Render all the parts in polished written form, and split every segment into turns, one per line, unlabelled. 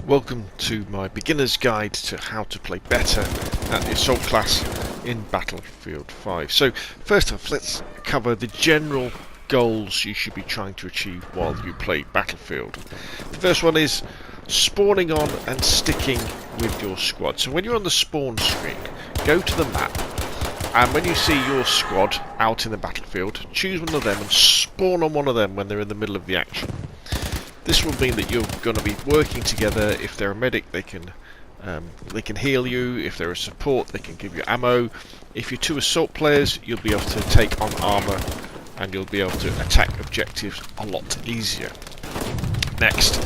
Welcome to my beginner's guide to how to play better at the assault class in Battlefield 5. So first off, let's cover the general goals you should be trying to achieve while you play Battlefield. The first one is spawning on and sticking with your squad. So when you're on the spawn screen, go to the map, and when you see your squad out in the battlefield, choose one of them and spawn on one of them when they're in the middle of the action. This will mean that you're going to be working together. If they're a medic, they can heal you. If they're a support, they can give you ammo. If you're two assault players, you'll be able to take on armor and you'll be able to attack objectives a lot easier. Next,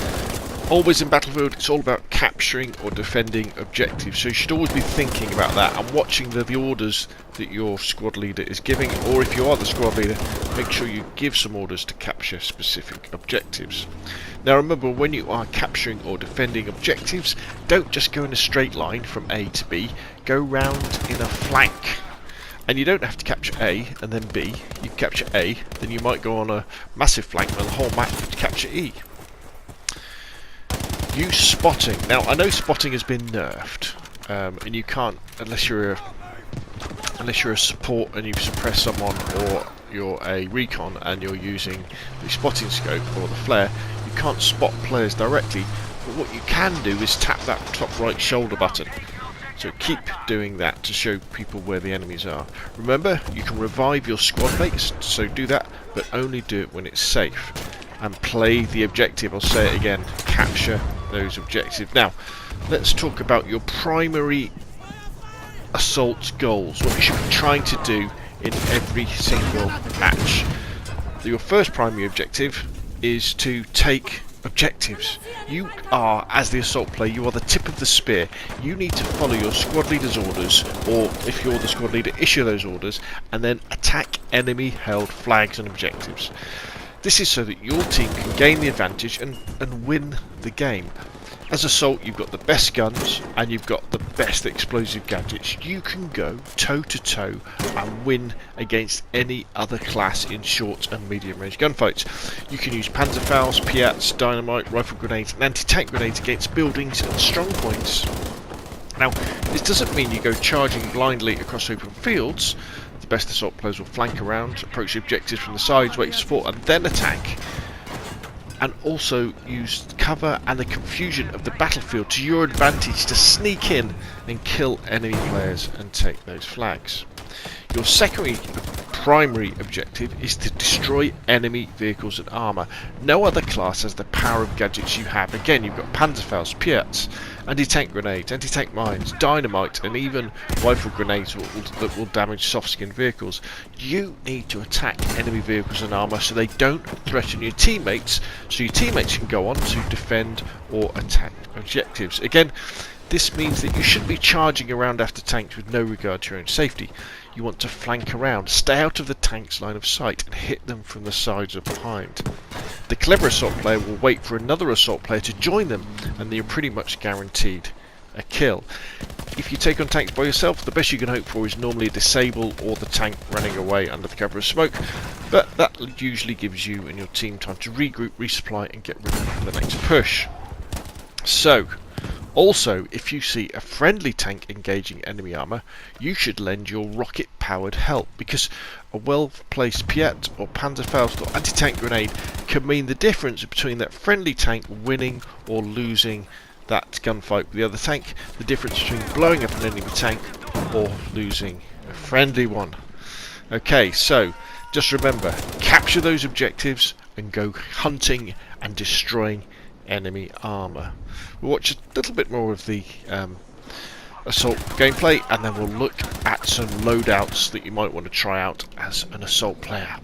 always in Battlefield, it's all about capturing or defending objectives. So you should always be thinking about that and watching the orders that your squad leader is giving, or if you are the squad leader, make sure you give some orders to capture specific objectives. Now remember, when you are capturing or defending objectives, don't just go in a straight line from A to B, go round in a flank. And you don't have to capture A and then B. You capture A, then you might go on a massive flank and the whole map to capture E. Use spotting. Now I know spotting has been nerfed, and you can't, unless you're a support and you suppress someone, or you're a recon and you're using the spotting scope or the flare, you can't spot players directly. But what you can do is tap that top right shoulder button. So keep doing that to show people where the enemies are. Remember, you can revive your squad mates, so do that, but only do it when it's safe. And play the objective. I'll say it again, capture those objectives. Now, let's talk about your primary assault goals, what you should be trying to do in every single match. Your first primary objective is to take objectives. You are, as the assault player, you are the tip of the spear. You need to follow your squad leader's orders, or if you're the squad leader, issue those orders, and then attack enemy held flags and objectives. This is so that your team can gain the advantage and win the game. As assault, you've got the best guns and you've got the best explosive gadgets. You can go toe to toe and win against any other class in short and medium range gunfights. You can use Panzerfaust, Piats, dynamite, rifle grenades and anti-tank grenades against buildings and strong points. Now, this doesn't mean you go charging blindly across open fields. The best assault players will flank around, approach the objectives from the sides, wait for support and then attack. And also use cover and the confusion of the battlefield to your advantage to sneak in and kill enemy players and take those flags. Your primary objective is to destroy enemy vehicles and armour. No other class has the power of gadgets you have. Again, you've got Panzerfaust, Piats, anti-tank grenades, anti-tank mines, dynamite, and even rifle grenades that will damage soft-skinned vehicles. You need to attack enemy vehicles and armour so they don't threaten your teammates, so your teammates can go on to defend or attack objectives. Again, this means that you shouldn't be charging around after tanks with no regard to your own safety. You want to flank around, stay out of the tank's line of sight and hit them from the sides or behind. The clever assault player will wait for another assault player to join them and you're pretty much guaranteed a kill. If you take on tanks by yourself, the best you can hope for is normally a disable or the tank running away under the cover of smoke, but that usually gives you and your team time to regroup, resupply and get ready for the next push. So, also, if you see a friendly tank engaging enemy armour, you should lend your rocket-powered help, because a well-placed Piat or Panzerfaust or anti-tank grenade can mean the difference between that friendly tank winning or losing that gunfight with the other tank, the difference between blowing up an enemy tank or losing a friendly one. Okay, so just remember, capture those objectives and go hunting and destroying enemy armour. We'll watch a little bit more of the assault gameplay and then we'll look at some loadouts that you might want to try out as an assault player.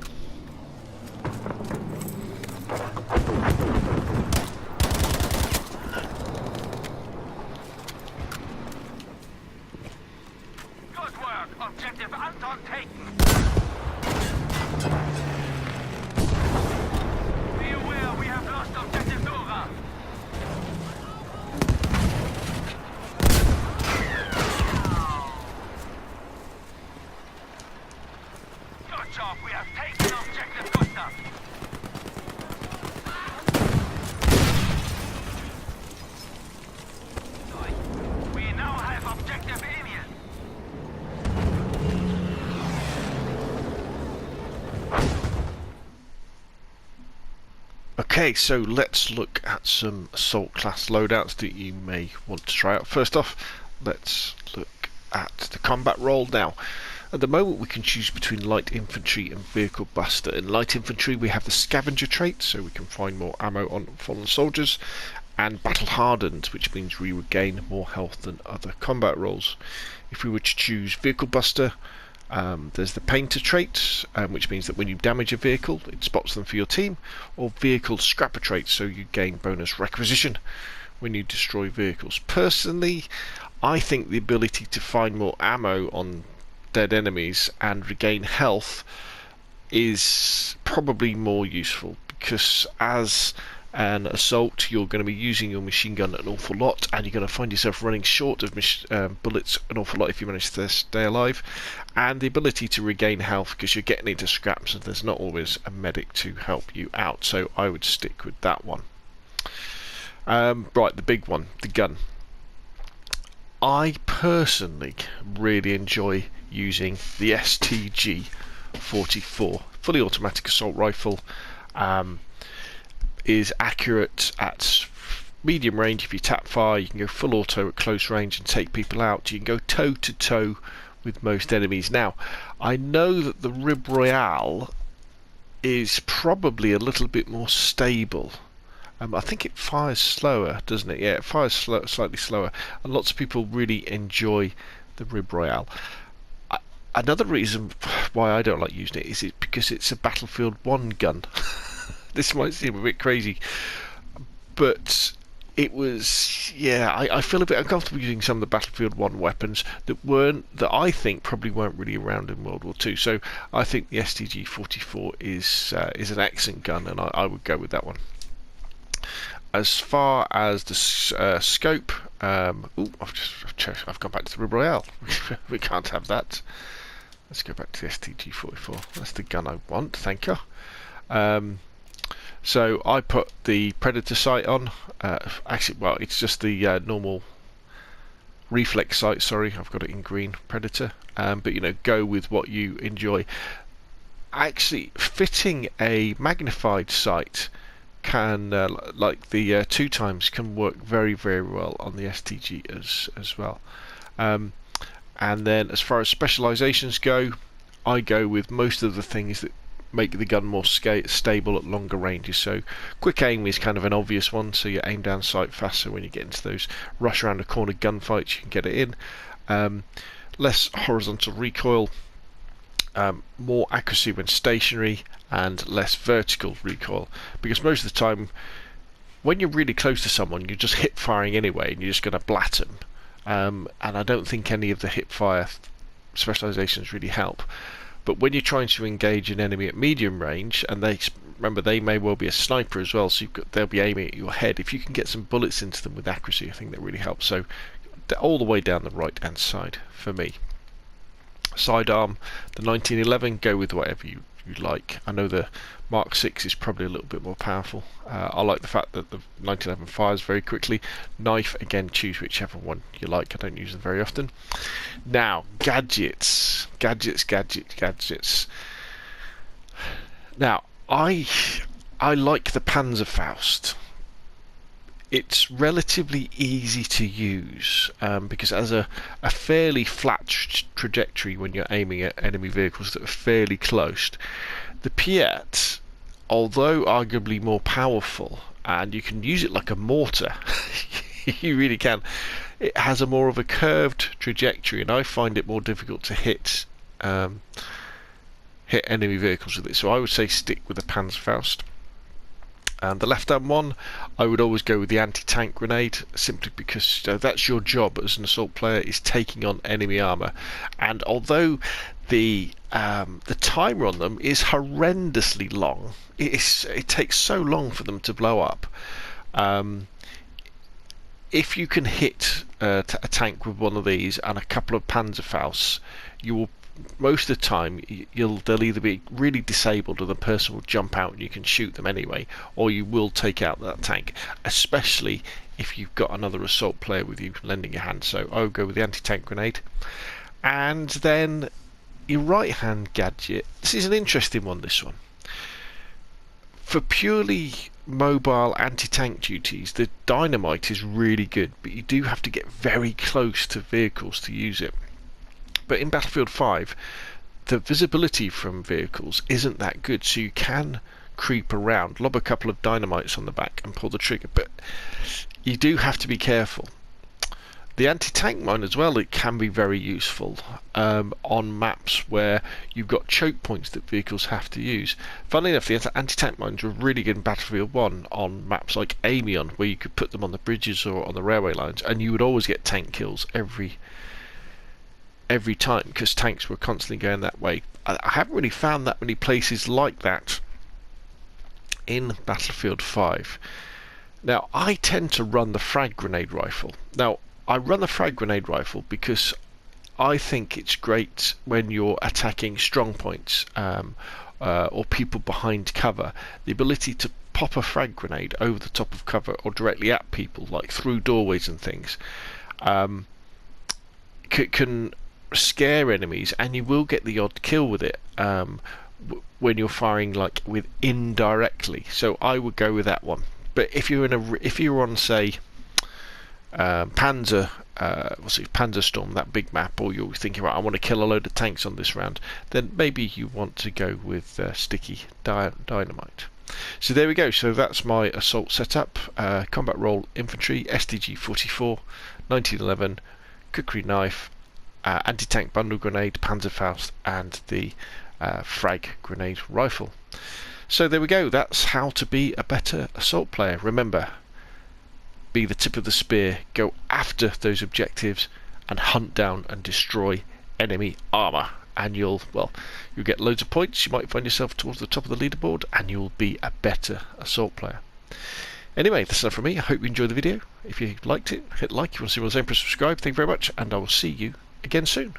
Good work! Objective Anton taken! Be aware, we have lost objective Nora! Good job, we have taken objective Gustav!
Okay, so let's look at some assault class loadouts that you may want to try out. First off, let's look at the combat role. Now, at the moment we can choose between light infantry and vehicle buster. In light infantry we have the scavenger trait, so we can find more ammo on fallen soldiers, and battle hardened, which means we regain more health than other combat roles. If we were to choose vehicle buster, there's the painter trait, which means that when you damage a vehicle it spots them for your team, or vehicle scrapper trait, so you gain bonus requisition when you destroy vehicles. Personally, I think the ability to find more ammo on dead enemies and regain health is probably more useful, because as an assault you're going to be using your machine gun an awful lot, and you're going to find yourself running short of bullets an awful lot if you manage to stay alive, and the ability to regain health because you're getting into scraps and there's not always a medic to help you out, so I would stick with that one. Right, the big one, the gun. I personally really enjoy using the STG-44 fully automatic assault rifle. Is accurate at medium range. If you tap fire, you can go full auto at close range and take people out. You can go toe to toe with most enemies. Now, I know that the Rib Royale is probably a little bit more stable. I think it fires slower, doesn't it? Yeah, it fires slightly slower, and lots of people really enjoy the Rib Royale. Another reason why I don't like using it is because it's a Battlefield 1 gun. This might seem a bit crazy, but it was, yeah, I feel a bit uncomfortable using some of the Battlefield 1 weapons that I think probably weren't really around in World War II. So I think the STG-44 is an excellent gun, and I would go with that one. As far as the scope, I've gone back to the Rib Royale. We can't have that. Let's go back to the STG-44. That's the gun I want, thank you. So I put the Predator sight on. Actually, well, it's just the normal reflex sight. Sorry, I've got it in green, Predator. But you know, go with what you enjoy. Actually, fitting a magnified sight can, like the 2 times, can work very, very well on the STG as well. And then, as far as specializations go, I go with most of the things that make the gun more stable at longer ranges. So quick aim is kind of an obvious one, so you aim down sight faster when you get into those rush around the corner gunfights, you can get it in. Less horizontal recoil, more accuracy when stationary, and less vertical recoil, because most of the time when you're really close to someone you're just hip firing anyway and you're just going to blat them, and I don't think any of the hip fire specializations really help. But when you're trying to engage an enemy at medium range, and remember they may well be a sniper as well, so they'll be aiming at your head. If you can get some bullets into them with accuracy, I think that really helps. So all the way down the right hand side for me. Sidearm, the 1911, go with whatever you like. I know the Mark 6 is probably a little bit more powerful. I like the fact that the 1911 fires very quickly. Knife, again, choose whichever one you like. I don't use them very often. Now, gadgets. Now, I like the Panzerfaust. It's relatively easy to use, because it has a fairly flat trajectory when you're aiming at enemy vehicles that are fairly close. The Piet, although arguably more powerful, and you can use it like a mortar, you really can, it has a more of a curved trajectory, and I find it more difficult to hit enemy vehicles with it. So I would say stick with the Panzerfaust. And the left-hand one, I would always go with the anti-tank grenade, simply because that's your job as an assault player, is taking on enemy armor. And although the timer on them is horrendously long, it takes so long for them to blow up. If you can hit a tank with one of these and a couple of Panzerfausts, you will, most of the time, they'll either be really disabled or the person will jump out and you can shoot them anyway, or you will take out that tank, especially if you've got another assault player with you lending a hand. So I would go with the anti-tank grenade. And then your right hand gadget, this is an interesting one, this one. For purely mobile anti-tank duties, the dynamite is really good, but you do have to get very close to vehicles to use it. But in Battlefield 5, the visibility from vehicles isn't that good, so you can creep around, lob a couple of dynamites on the back and pull the trigger, but you do have to be careful. The anti-tank mine as well, it can be very useful on maps where you've got choke points that vehicles have to use. Funnily enough, the anti-tank mines were really good in Battlefield 1 on maps like Amiens, where you could put them on the bridges or on the railway lines, and you would always get tank kills every time, because tanks were constantly going that way. I haven't really found that many places like that in Battlefield 5. Now, I tend to run the frag grenade rifle. Now, I run the frag grenade rifle because I think it's great when you're attacking strong points or people behind cover. The ability to pop a frag grenade over the top of cover or directly at people, like through doorways and things, can scare enemies, and you will get the odd kill with it when you're firing like with indirectly. So I would go with that one. But if you're on, say, Panzerstorm, that big map, or you're thinking, right, I want to kill a load of tanks on this round, then maybe you want to go with sticky dynamite. So there we go. So that's my assault setup: combat role infantry, STG 44, 1911, cookery knife, anti-tank bundle grenade, Panzerfaust, and the frag grenade rifle. So there we go. That's how to be a better assault player. Remember, be the tip of the spear, go after those objectives and hunt down and destroy enemy armour, and you'll get loads of points. You might find yourself towards the top of the leaderboard, and you'll be a better assault player. Anyway, that's enough from me. I hope you enjoyed the video. If you liked it, hit like. If you want to see more, press subscribe. Thank you very much, and I will see you again soon.